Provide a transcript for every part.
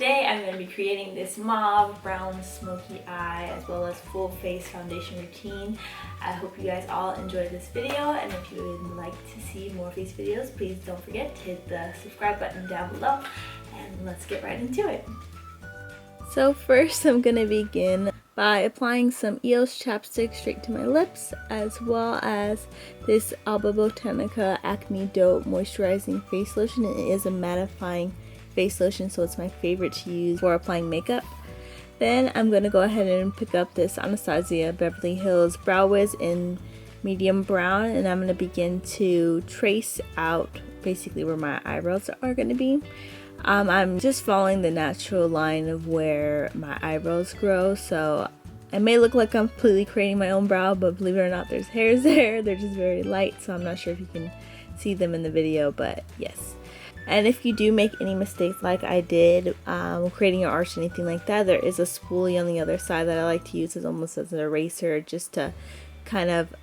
today I'm going to be creating this mauve, brown, smoky eye as well as full face foundation routine. I hope you guys all enjoyed this video, and if you would like to see more of these videos, please don't forget to hit the subscribe button down below, and let's get right into it. So first I'm going to begin by applying some Eos Chapstick straight to my lips, as well as this Alba Botanica Acnedote moisturizing face lotion. It is a mattifying face lotion, so it's my favorite to use for applying makeup. Then I'm going to go ahead and pick up this Anastasia Beverly Hills Brow Wiz in medium brown, and I'm going to begin to trace out basically where my eyebrows are going to be. I'm just following the natural line of where my eyebrows grow, so I may look like I'm completely creating my own brow, but believe it or not, there's hairs there. They're just very light, so I'm not sure if you can see them in the video, but yes. And if you do make any mistakes like I did creating an arch or anything like that, there is a spoolie on the other side that I like to use as almost as an eraser, just to kind of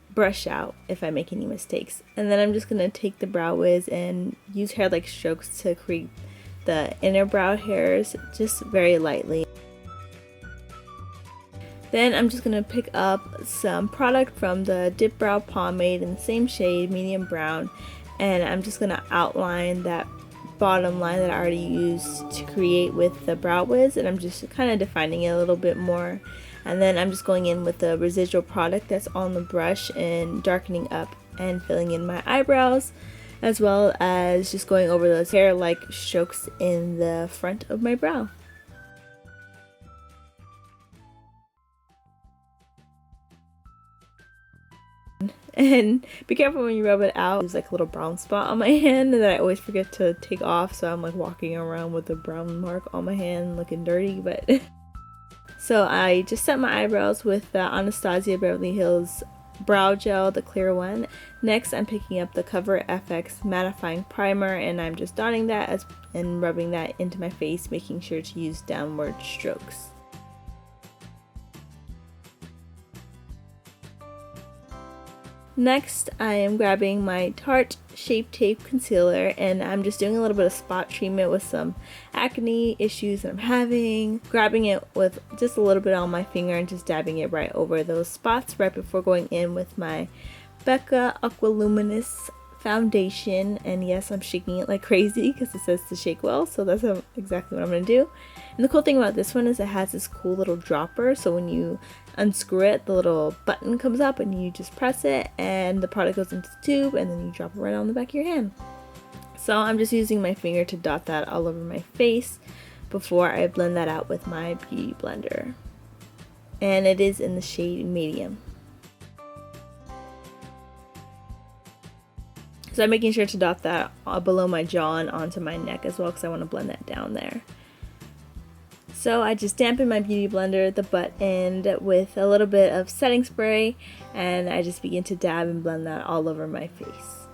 brush out if I make any mistakes. And then I'm just going to take the Brow Wiz and use hair like strokes to create the inner brow hairs just very lightly. Then I'm just going to pick up some product from the Dip Brow Pomade in the same shade, medium brown, and I'm just going to outline that bottom line that I already used to create with the Brow Wiz, and I'm just kind of defining it a little bit more. And then I'm just going in with the residual product that's on the brush and darkening up and filling in my eyebrows, as well as just going over those hair-like strokes in the front of my brow. And be careful when you rub it out. There's like a little brown spot on my hand that I always forget to take off, so I'm like walking around with a brown mark on my hand looking dirty, but so I just set my eyebrows with the Anastasia Beverly Hills Brow Gel, the clear one. Next, I'm picking up the Cover FX mattifying primer, and I'm just dotting that and rubbing that into my face, making sure to use downward strokes. Next, I am grabbing my Tarte Shape Tape Concealer, and I'm just doing a little bit of spot treatment with some acne issues that I'm having. Grabbing it with just a little bit on my finger and just dabbing it right over those spots right before going in with my Becca Aqua Luminous foundation. And yes, I'm shaking it like crazy because it says to shake well, so that's exactly what I'm going to do. And the cool thing about this one is it has this cool little dropper, so when you unscrew it, the little button comes up and you just press it and the product goes into the tube, and then you drop it right on the back of your hand. So I'm just using my finger to dot that all over my face before I blend that out with my beauty blender. And it is in the shade medium. So I'm making sure to dot that below my jaw and onto my neck as well, because I want to blend that down there. So I just dampen my beauty blender, the butt end, with a little bit of setting spray, and I just begin to dab and blend that all over my face.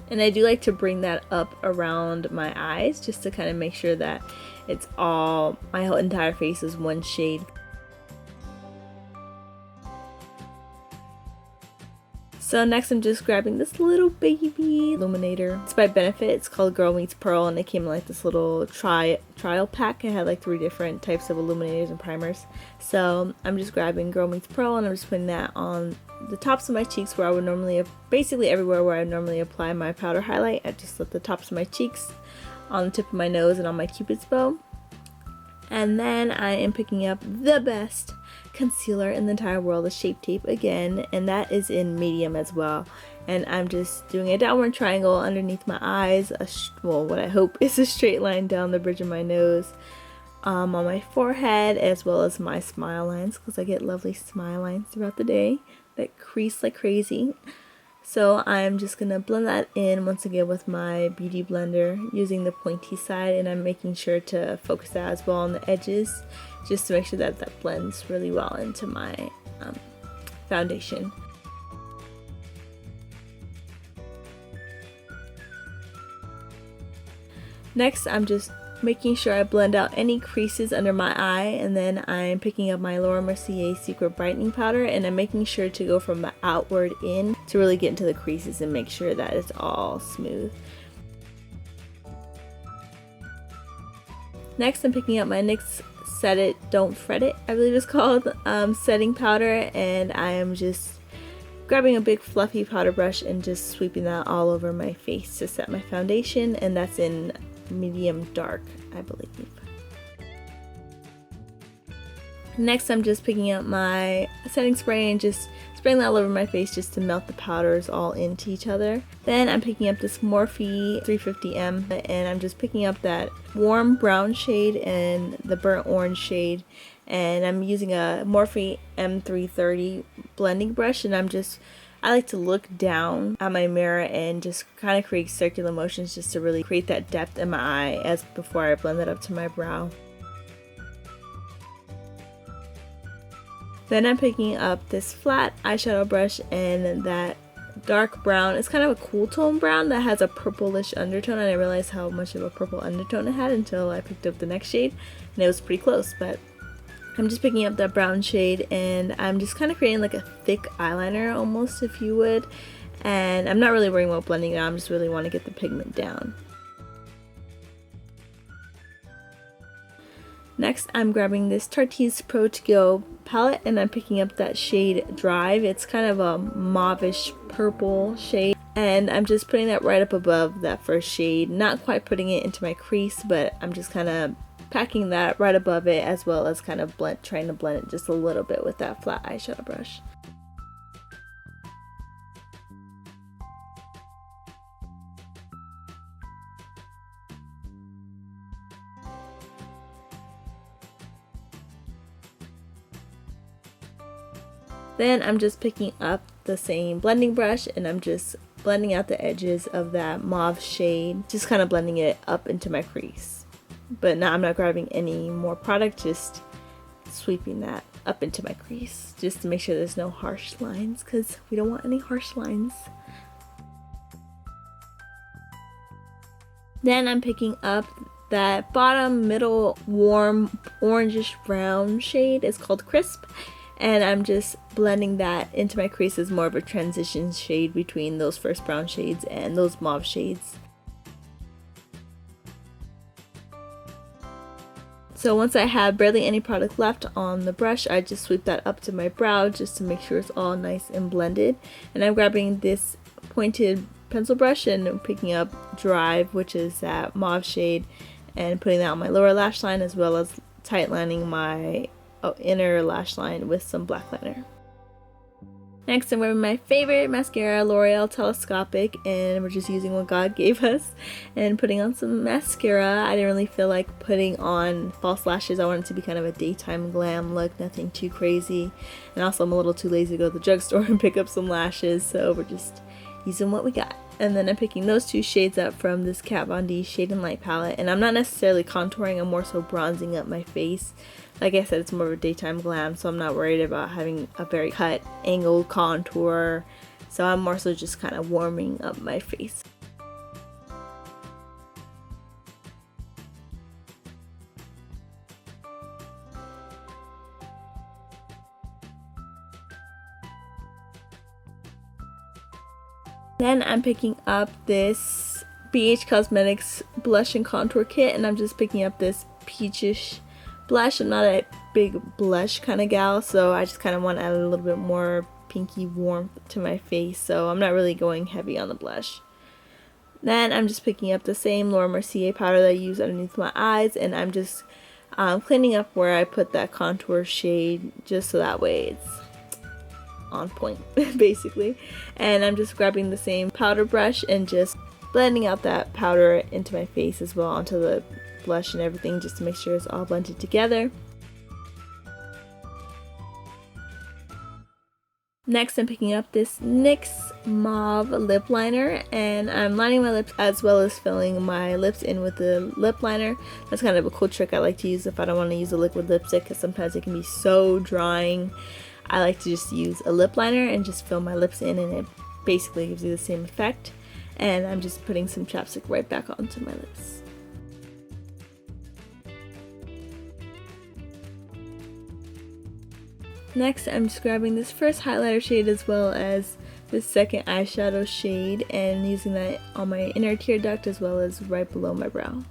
And I do like to bring that up around my eyes just to kind of make sure that it's all, my whole entire face is one shade. So next I'm just grabbing this little baby illuminator. It's by Benefit. It's called Girl Meets Pearl, and it came in like this little trial pack. It had like 3 different types of illuminators and primers. So I'm just grabbing Girl Meets Pearl, and I'm just putting that on the tops of my cheeks where I would normally, basically everywhere where I normally apply my powder highlight. I just let the tops of my cheeks, on the tip of my nose, and on my cupid's bow. And then I am picking up the best concealer in the entire world, the Shape Tape again, and that is in medium as well. And I'm just doing a downward triangle underneath my eyes, well, what I hope is a straight line down the bridge of my nose, on my forehead, as well as my smile lines, because I get lovely smile lines throughout the day that crease like crazy. So I'm just going to blend that in once again with my beauty blender using the pointy side, and I'm making sure to focus that as well on the edges, just to make sure that that blends really well into my foundation. Next, I'm just making sure I blend out any creases under my eye, and then I'm picking up my Mercier Secret Brightening Powder, and I'm making sure to go from the outward in to really get into the creases and make sure that it's all smooth. Next, I'm picking up my NYX Set It, Don't Fret It, I believe it's called, setting powder, and I am just grabbing a big fluffy powder brush and just sweeping that all over my face to set my foundation, and that's in medium dark, I believe. Next, I'm just picking up my setting spray and just spraying that all over my face just to melt the powders all into each other. Then I'm picking up this Morphe 350M, and I'm just picking up that warm brown shade and the burnt orange shade, and I'm using a Morphe M330 blending brush, and I like to look down at my mirror and just kind of create circular motions just to really create that depth in my eye as before I blend it up to my brow. Then I'm picking up this flat eyeshadow brush and that dark brown. It's kind of a cool tone brown that has a purplish undertone. I didn't realize how much of a purple undertone it had until I picked up the next shade, and it was pretty close, but I'm just picking up that brown shade and I'm just kind of creating like a thick eyeliner almost, if you would, and I'm not really worrying about blending it out, I just really want to get the pigment down. Next, I'm grabbing this Tarte Pro To Go palette and I'm picking up that shade Drive. It's kind of a mauve-ish purple shade, and I'm just putting that right up above that first shade, not quite putting it into my crease, but I'm just kind of packing that right above it, as well as kind of trying to blend it just a little bit with that flat eyeshadow brush. Then I'm just picking up the same blending brush and I'm just blending out the edges of that mauve shade, just kind of blending it up into my crease. But now I'm not grabbing any more product, just sweeping that up into my crease just to make sure there's no harsh lines, because we don't want any harsh lines. Then I'm picking up that bottom middle warm orangish brown shade. It's called Crisp, and I'm just blending that into my crease as more of a transition shade between those first brown shades and those mauve shades. So once I have barely any product left on the brush, I just sweep that up to my brow just to make sure it's all nice and blended. And I'm grabbing this pointed pencil brush and picking up Drive, which is that mauve shade, and putting that on my lower lash line, as well as tight lining my inner lash line with some black liner. Next, I'm wearing my favorite mascara, L'Oreal Telescopic, and we're just using what God gave us and putting on some mascara. I didn't really feel like putting on false lashes. I wanted it to be kind of a daytime glam look, nothing too crazy. And also I'm a little too lazy to go to the drugstore and pick up some lashes, so we're just using what we got. And then I'm picking those two shades up from this Kat Von D Shade and Light palette, and I'm not necessarily contouring, I'm more so bronzing up my face. Like I said, it's more of a daytime glam, so I'm not worried about having a very cut, angled contour. So I'm more so just kind of warming up my face. Then I'm picking up this BH Cosmetics blush and contour kit, and I'm just picking up this peachish blush. I'm not a big blush kind of gal, so I just kind of want to add a little bit more pinky warmth to my face, so I'm not really going heavy on the blush. Then I'm just picking up the same Mercier powder that I use underneath my eyes, and I'm just cleaning up where I put that contour shade, just so that way it's on point basically. And I'm just grabbing the same powder brush and just blending out that powder into my face as well, onto the blush and everything, just to make sure it's all blended together. Next, I'm picking up this NYX Mauve lip liner, and I'm lining my lips as well as filling my lips in with the lip liner. That's kind of a cool trick I like to use if I don't want to use a liquid lipstick, because sometimes it can be so drying. I like to just use a lip liner and just fill my lips in, and it basically gives you the same effect. And I'm just putting some chapstick right back onto my lips. Next, I'm just grabbing this first highlighter shade as well as this second eyeshadow shade and using that on my inner tear duct as well as right below my brow.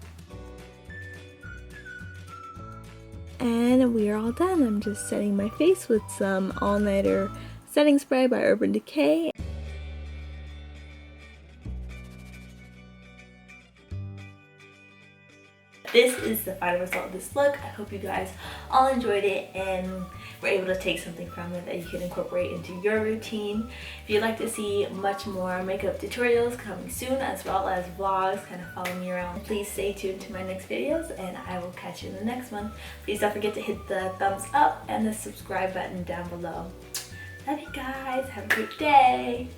And we are all done. I'm just setting my face with some all-nighter setting spray by Urban Decay. This is the final result of this look. I hope you guys all enjoyed it and were able to take something from it that you can incorporate into your routine. If you'd like to see much more makeup tutorials coming soon as well as vlogs, kind of follow me around, please stay tuned to my next videos and I will catch you in the next one. Please don't forget to hit the thumbs up and the subscribe button down below. Love you guys. Have a great day.